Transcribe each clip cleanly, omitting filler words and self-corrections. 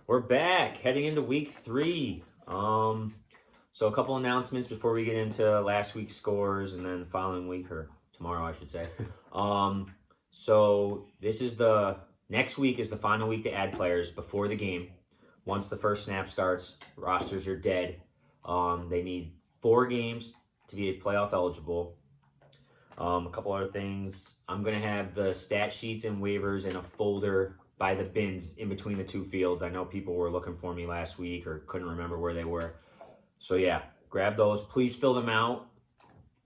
We're back, heading into week 3. So a couple announcements before we get into last week's scores and then the following week, or tomorrow, I should say. So this is next week is the final week to add players before the game. Once the first snap starts, rosters are dead. They need 4 games to be playoff eligible. A couple other things. I'm going to have the stat sheets and waivers in a folder by the bins in between the 2 fields. I know people were looking for me last week or couldn't remember where they were. So yeah, grab those. Please fill them out.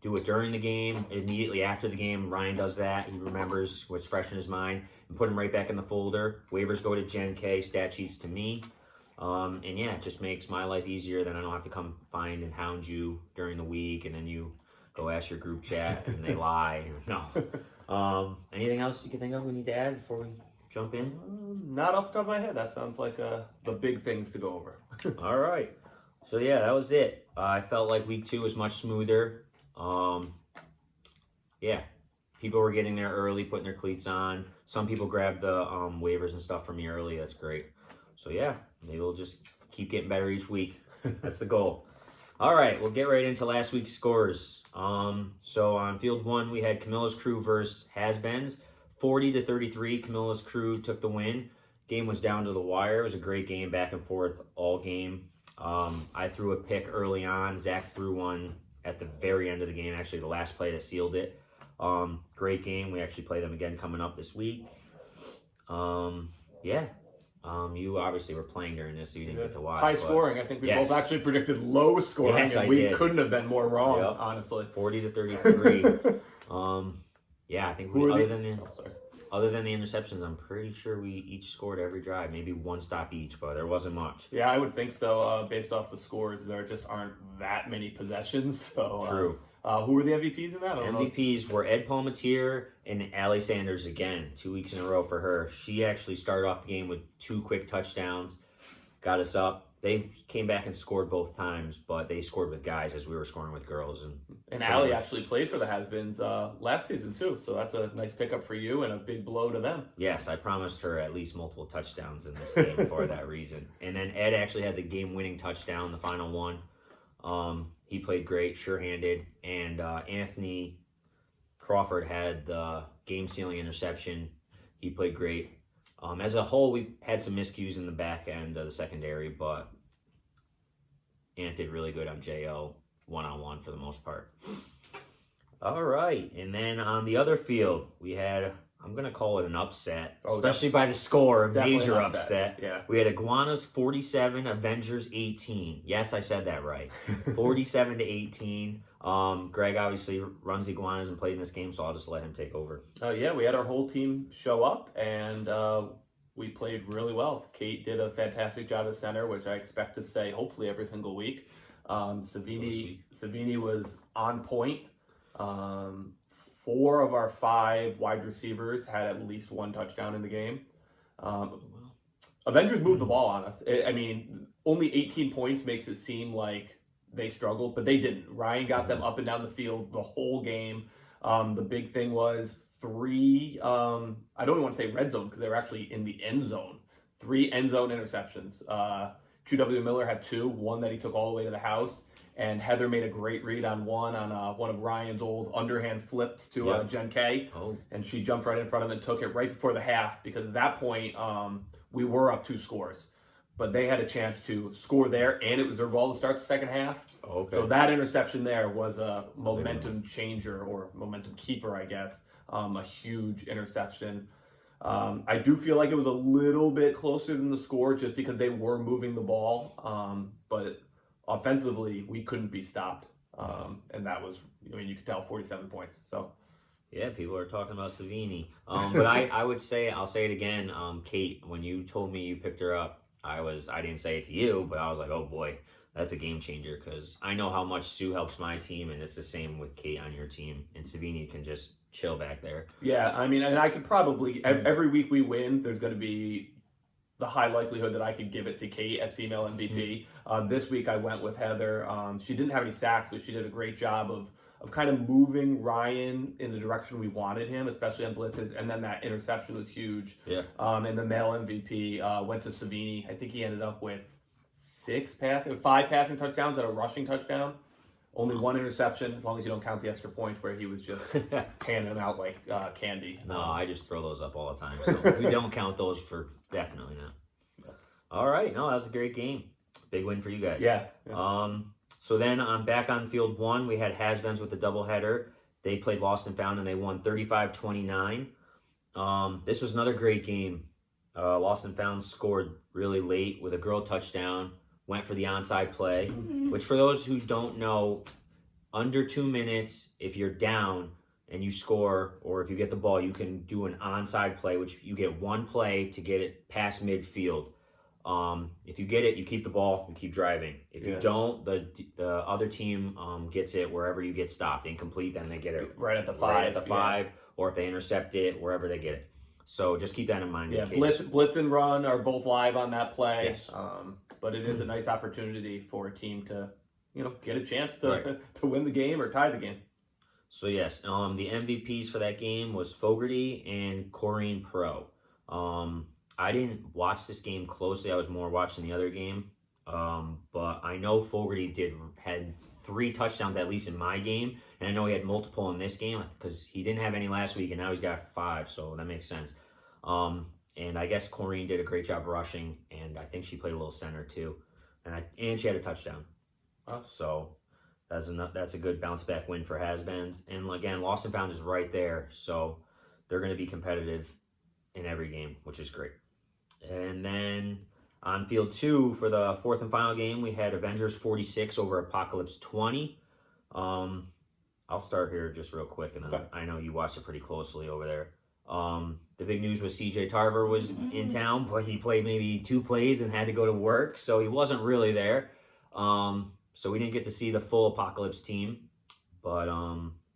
Do it during the game, immediately after the game. Ryan does that. He remembers what's fresh in his mind and put them right back in the folder. Waivers go to Jen K, stat sheets to me. And yeah, it just makes my life easier. Then I don't have to come find and hound you during the week and then you go ask your group chat and they lie. No. Anything else you can think of we need to add before we jump in? Not off the top of my head. That sounds like the big things to go over. All right. So yeah, that was it. I felt like week 2 was much smoother. Yeah, people were getting there early, putting their cleats on. Some people grabbed the waivers and stuff from me early. That's great. So yeah, maybe we'll just keep getting better each week. That's the goal. All right, we'll get right into last week's scores. So on field 1, we had Camilla's crew versus Has-Beens. 40-33, Camilla's crew took the win. Game was down to the wire. It was a great game, back and forth all game. I threw a pick early on. Zach threw one at the very end of the game, actually the last play that sealed it. Great game. We actually play them again coming up this week. Yeah. You obviously were playing during this, so you didn't get to watch. High scoring. I think we both actually predicted low scoring, and we couldn't have been more wrong, honestly. 40-33. Yeah, I think other than the interceptions, I'm pretty sure we each scored every drive, maybe one stop each, but there wasn't much. Yeah, I would think so. Based off the scores, there just aren't that many possessions. So true. Who were the MVPs in that? MVPs were Ed Palmatier and Allie Sanders again, 2 weeks in a row for her. She actually started off the game with 2 quick touchdowns, got us up. They came back and scored both times, but they scored with guys as we were scoring with girls. And Allie actually played for the Has-Beens last season too, so that's a nice pickup for you and a big blow to them. Yes, I promised her at least multiple touchdowns in this game for that reason. And then Ed actually had the game-winning touchdown, the final one. He played great, sure-handed, and Anthony Crawford had the game-sealing interception. He played great. As a whole, we had some miscues in the back end of the secondary, but Ant did really good on JO one-on-one for the most part. All right, and then on the other field, we had, I'm going to call it an upset, especially by the score, a major upset. Yeah. We had Iguanas 47, Avengers 18. Yes, I said that right. 47-18. Greg obviously runs Iguanas and played in this game, so I'll just let him take over. Yeah, we had our whole team show up, and we played really well. Kate did a fantastic job at center, which I expect to say hopefully every single week. Savini was on point. 4 of our 5 wide receivers had at least 1 touchdown in the game. Avengers moved the ball on us. I mean, only 18 points makes it seem like they struggled, but they didn't. Ryan got them up and down the field the whole game. The big thing was 3, I don't even want to say red zone because they were actually in the end zone. 3 end zone interceptions. QW Miller had 2, one that he took all the way to the house. And Heather made a great read on one of Ryan's old underhand flips to Jen K. And she jumped right in front of him and took it right before the half because at that point we were up 2 scores. But they had a chance to score there, and it was their ball to start the second half. So that interception there was a momentum changer or momentum keeper, I guess. A huge interception. I do feel like it was a little bit closer than the score just because they were moving the ball. But offensively, we couldn't be stopped. And that was, I mean, you could tell 47 points. So. Yeah, people are talking about Savini. But I would say, I'll say it again, Kate, when you told me you picked her up, I didn't say it to you, but I was like, oh boy, that's a game changer because I know how much Sue helps my team, and it's the same with Kate on your team, and Savini can just chill back there. Yeah, I mean, and I could probably, every week we win, there's going to be the high likelihood that I could give it to Kate as female MVP. This week I went with Heather. She didn't have any sacks, but she did a great job of kind of moving Ryan in the direction we wanted him, especially on blitzes. And then that interception was huge. Yeah. And the male MVP went to Savini. I think he ended up with 5 passing touchdowns and a rushing touchdown. Only one interception, as long as you don't count the extra points where he was just handing out like candy. No, I just throw those up all the time. So we don't count those for definitely not. All right. No, that was a great game. Big win for you guys. Yeah. So then back on field 1, we had Has-Beens with the doubleheader. They played Lost and Found, and they won 35-29. This was another great game. Lost and Found scored really late with a girl touchdown. Went for the onside play, which for those who don't know, under 2 minutes, if you're down and you score, or if you get the ball, you can do an onside play, which you get one play to get it past midfield. If you get it, you keep the ball and keep driving. If you don't, the other team gets it wherever you get stopped. Incomplete, then they get it right at the 5. Right at the 5, or if they intercept it, wherever they get it. So just keep that in mind. Yeah, in case. blitz and run are both live on that play. Yes. But it is a nice opportunity for a team to, get a chance to to win the game or tie the game. So yes, the MVPs for that game was Fogarty and Corrine Pro. I didn't watch this game closely. I was more watching the other game. But I know Fogarty had 3 touchdowns at least in my game, and I know he had multiple in this game because he didn't have any last week, and now he's got 5, so that makes sense. And I guess Corrine did a great job rushing, and I think she played a little center too, and she had a touchdown. So that's a good bounce back win for Has-Beens. And again, Lost and Found is right there, so they're going to be competitive in every game, which is great. And then on field 2 for the 4th and final game, we had Avengers 46 over Apocalypse 20. I'll start here just real quick, and I know you watched it pretty closely over there. The big news was CJ Tarver was in town, but he played maybe 2 plays and had to go to work, so he wasn't really there. So we didn't get to see the full Apocalypse team, but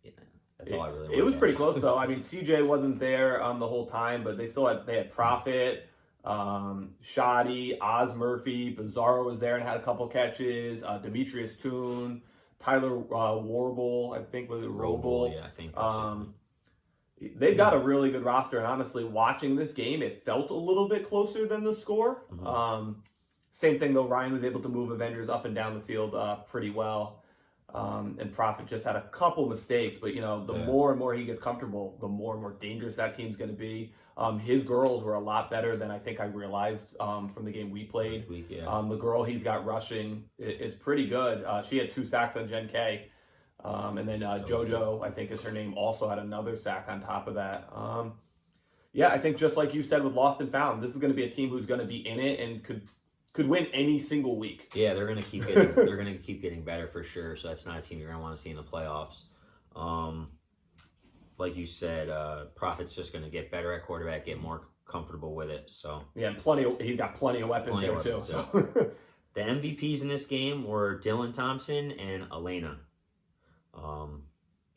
yeah, that's all I really. It was pretty close though. I mean, CJ wasn't there the whole time, but they had Prophet, Shoddy, Oz Murphy, Bizarro was there and had a couple catches. Demetrius Toon, Tyler Warble, I think was it Roble? Yeah, I think. That's They've got a really good roster, and honestly, watching this game, it felt a little bit closer than the score. Same thing though, Ryan was able to move Avengers up and down the field pretty well. And Prophet just had a couple mistakes, but the more and more he gets comfortable, the more and more dangerous that team's going to be. His girls were a lot better than I think I realized from the game we played. This week, yeah. The girl he's got rushing is pretty good. She had 2 sacks on Gen K. And then JoJo, I think is her name, also had another sack on top of that. Yeah, I think just like you said with Lost and Found, this is going to be a team who's going to be in it and could win any single week. Yeah, they're going to keep getting they're going to keep getting better for sure. So that's not a team you're going to want to see in the playoffs. Like you said, Prophet's just going to get better at quarterback, get more comfortable with it. So yeah, he's got plenty of weapons there too. So. The MVPs in this game were Dylan Thompson and Elena.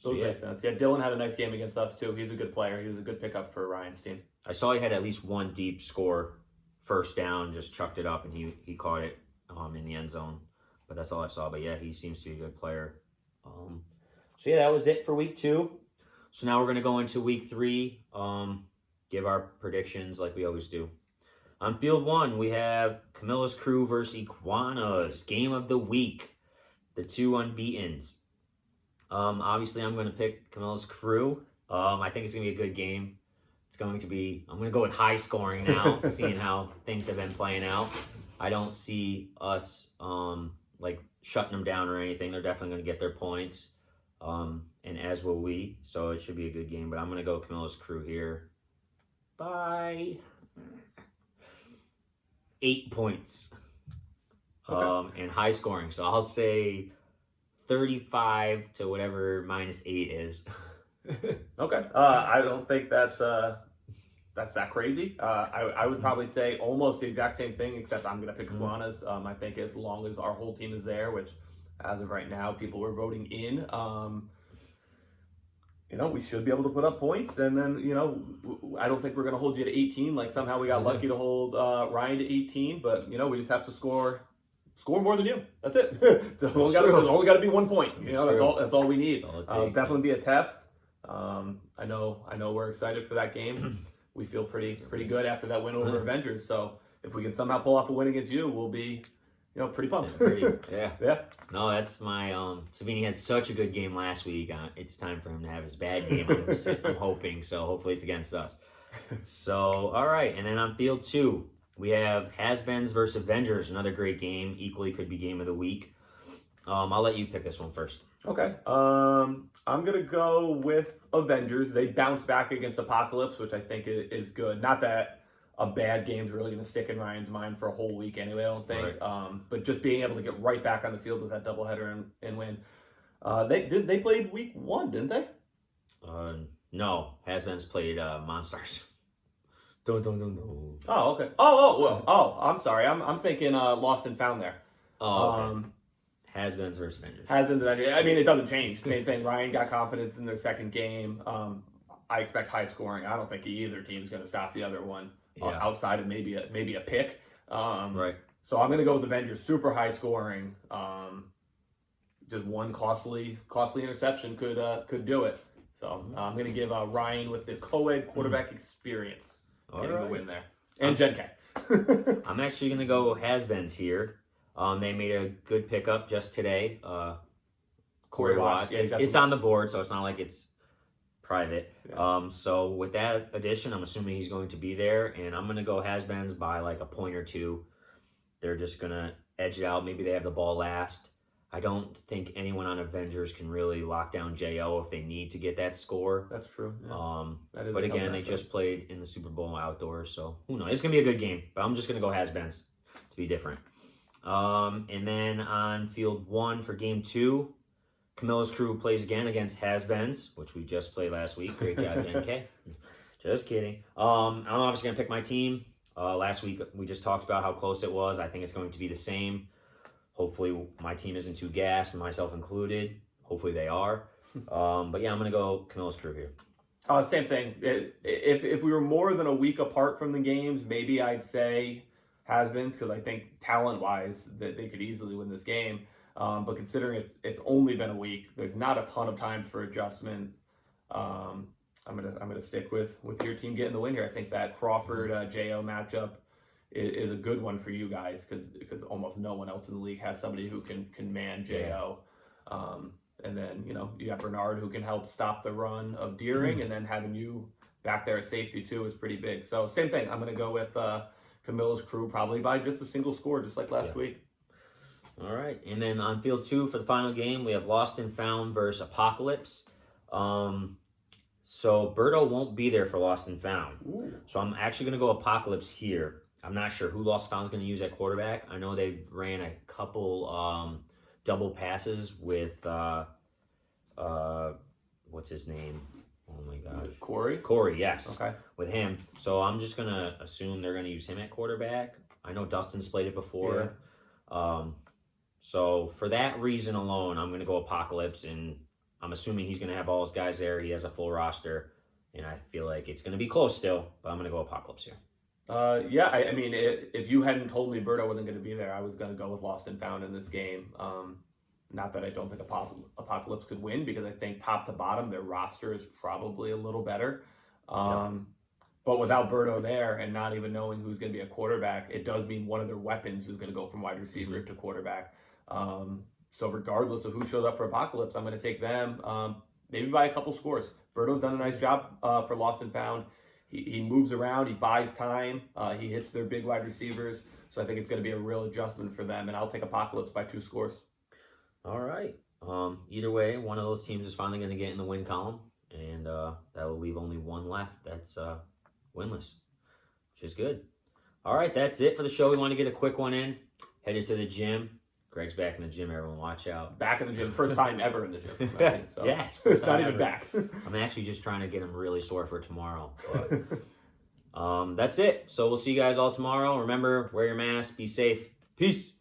Those make sense. Yeah, Dylan had a nice game against us too. He's a good player. He was a good pickup for Ryan's team. I saw he had at least one deep score, first down, just chucked it up, and he caught it in the end zone. But that's all I saw. But yeah, he seems to be a good player. So yeah, that was it for week 2. So now we're gonna go into week 3. Give our predictions like we always do. On field 1, we have Camilla's Crew versus Iguanas. Game of the week. The 2 unbeatens. Obviously, I'm going to pick Camilla's Crew. I think it's going to be a good game. I'm going to go with high scoring now, seeing how things have been playing out. I don't see us, shutting them down or anything. They're definitely going to get their points, and as will we. So it should be a good game, but I'm going to go Camilla's Crew here. Bye. 8 points. And high scoring. So I'll say 35 to whatever -8 is. Okay. I don't think that's that crazy. I would probably say almost the exact same thing, except I'm going to pick Iguanas. I think as long as our whole team is there, which as of right now, people were voting in, we should be able to put up points. And then, I don't think we're going to hold you to 18. Like somehow we got lucky to hold Ryan to 18, but, we just have to score score more than you. That's it. There's only got to be 1 point. You know, that's all we need. Definitely be a test. I know we're excited for that game. We feel pretty good after that win over Avengers. So if we can somehow pull off a win against you, we'll be, pretty pumped. Yeah. No, that's my Savini had such a good game last week. It's time for him to have his bad game. I'm hoping. So hopefully it's against us. So all right, and then on field 2, we have Has-Beens versus Avengers. Another great game. Equally could be game of the week. I'll let you pick this one first. Okay. I'm gonna go with Avengers. They bounced back against Apocalypse, which I think is good. Not that a bad game's really gonna stick in Ryan's mind for a whole week anyway, I don't think. Right. But just being able to get right back on the field with that doubleheader and win. They played week 1, didn't they? No. Has-Beens played Monstars. Dun. Oh, okay. Oh, I'm sorry. I'm thinking Lost and Found there. Oh, okay. Has-Beens versus Avengers. Has-Beens Avengers. I mean, it doesn't change. Same thing. Ryan got confidence in their second game. I expect high scoring. I don't think either team's going to stop the other one outside of maybe a pick. Right. So I'm going to go with Avengers. Super high scoring. Just one costly interception could do it. So I'm going to give Ryan with the co-ed quarterback experience getting the win there. And Jen K. I'm actually going to go Has-Beens here. They made a good pickup just today. Corey Watts. Yeah, it's on the board, so it's not like it's private. Yeah. So with that addition, I'm assuming he's going to be there, and I'm going to go Has-Beens by like a point or two. They're just going to edge it out. Maybe they have the ball last. I don't think anyone on Avengers can really lock down J.O. if they need to get that score. That's true. Yeah. But again, they just played in the Super Bowl outdoors, so who knows? It's going to be a good game, but I'm just going to go Has-Beens to be different. And then on field 1 for game 2, Camilla's crew plays again against Has-Beens, which we just played last week. Great job, NK. Just kidding. I'm obviously going to pick my team. Last week we just talked about how close it was. I think it's going to be the same. Hopefully my team isn't too gassed, myself included. Hopefully they are. But yeah, I'm going to go Camilla's crew here. Same thing. If we were more than a week apart from the games, maybe I'd say Has-Beens, because I think talent-wise that they could easily win this game. But considering it's only been a week, there's not a ton of time for adjustments. I'm gonna stick with your team getting the win here. I think that Crawford Jo matchup is a good one for you guys because almost no one else in the league has somebody who can man Jo. And then you got Bernard who can help stop the run of Deering, and then having you back there at safety too is pretty big. So same thing. I'm gonna go with Camilla's crew probably by just a single score, just like last week. All right, and then on field 2 for the final game, we have Lost and Found versus Apocalypse. So Berto won't be there for Lost and Found. Ooh. So I'm actually going to go Apocalypse here. I'm not sure who Lost and Found is going to use at quarterback. I know they ran a couple double passes with what's his name? Oh my gosh. Corey, yes. Okay. With him. So I'm just going to assume they're going to use him at quarterback. I know Dustin's played it before. Yeah. So for that reason alone, I'm going to go Apocalypse, and I'm assuming he's going to have all his guys there. He has a full roster, and I feel like it's going to be close still, but I'm going to go Apocalypse here. I mean, if you hadn't told me Berto wasn't going to be there, I was going to go with Lost and Found in this game. Not that I don't think Apocalypse could win, because I think top to bottom, their roster is probably a little better. But without Berto there and not even knowing who's going to be a quarterback, it does mean one of their weapons is going to go from wide receiver to quarterback. So regardless of who shows up for Apocalypse, I'm going to take them maybe by a couple scores. Berto's done a nice job for Lost and Found. He moves around. He buys time. He hits their big wide receivers. So I think it's going to be a real adjustment for them. And I'll take Apocalypse by 2 scores. All right. Either way, one of those teams is finally going to get in the win column. And that will leave only one left that's winless, which is good. All right, that's it for the show. We want to get a quick one in. Headed to the gym. Greg's back in the gym, everyone. Watch out. Back in the gym. First time ever in the gym. I think, so. Yes. First not even back. I'm actually just trying to get him really sore for tomorrow. But, that's it. So we'll see you guys all tomorrow. Remember, wear your mask. Be safe. Peace.